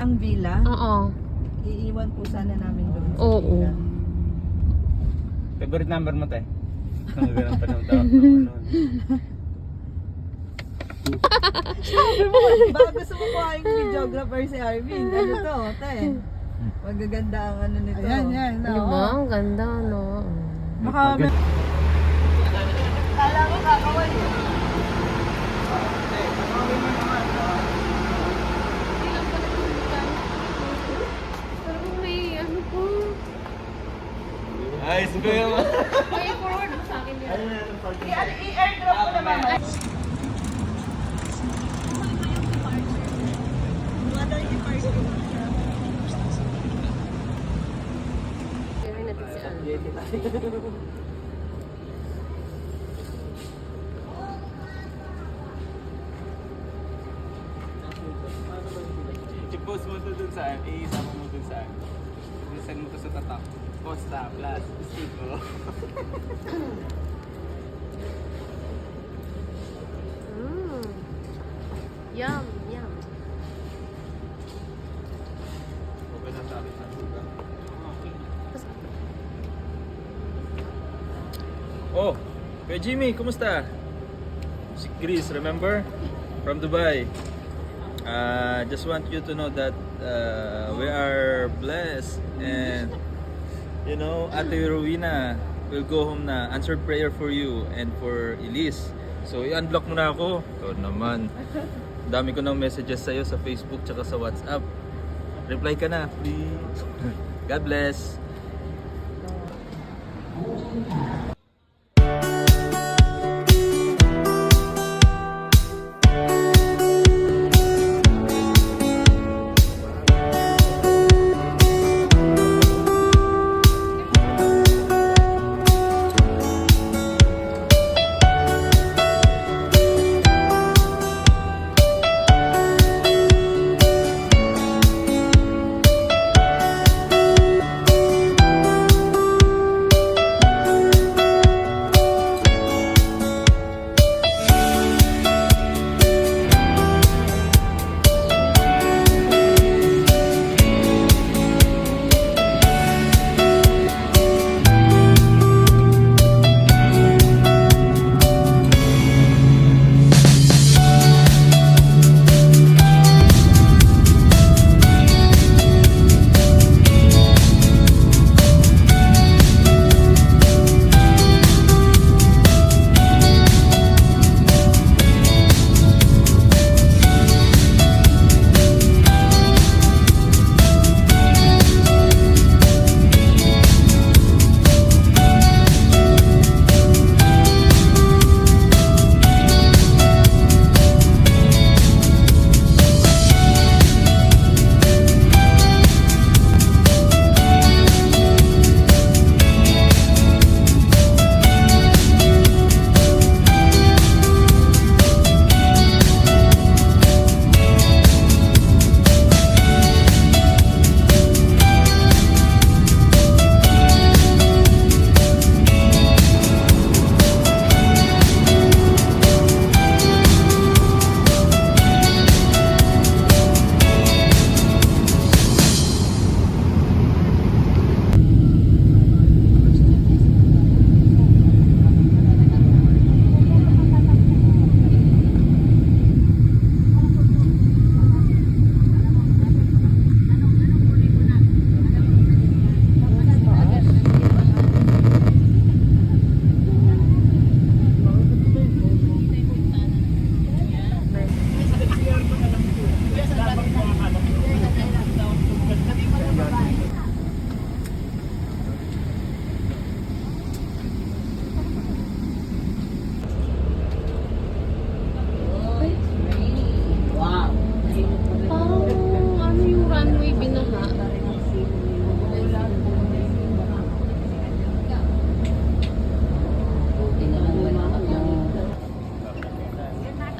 Ang villa? Oo. Iiwan po sana namin doon sa Oo. villa. Favorite number mo, te? Ganun pa nung tawag. Sabi mo, baka gusto mo kuha yung videographer si Arvin. Ano to, te? Magaganda ang ano nito. Ayan. Di ba? Ang ganda, no? Baka kala ko kakawal eh. Pero may ano po. Ay, sige naman. May forward mo sa akin yan. I-airdrop ko na mama. Gawin natin si Al. I-post mo to dun saan, i-isama mo dun saan. I-send mo to sa tatak. Costa plus Stico. Mm. Yum, yum. Okay na sa akin sa suga. Oh, Kuya Jimmy, kumusta? Si Chris, remember? From Dubai. Just want you to know that we are blessed and you know, Ate Rowena will go home na. Answered prayer for you and for Elise. So, i-unblock mo na ako. Ito naman. Dami ko ng messages sa'yo sa Facebook tsaka sa WhatsApp. Reply ka na, please. God bless.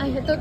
Ay, ito.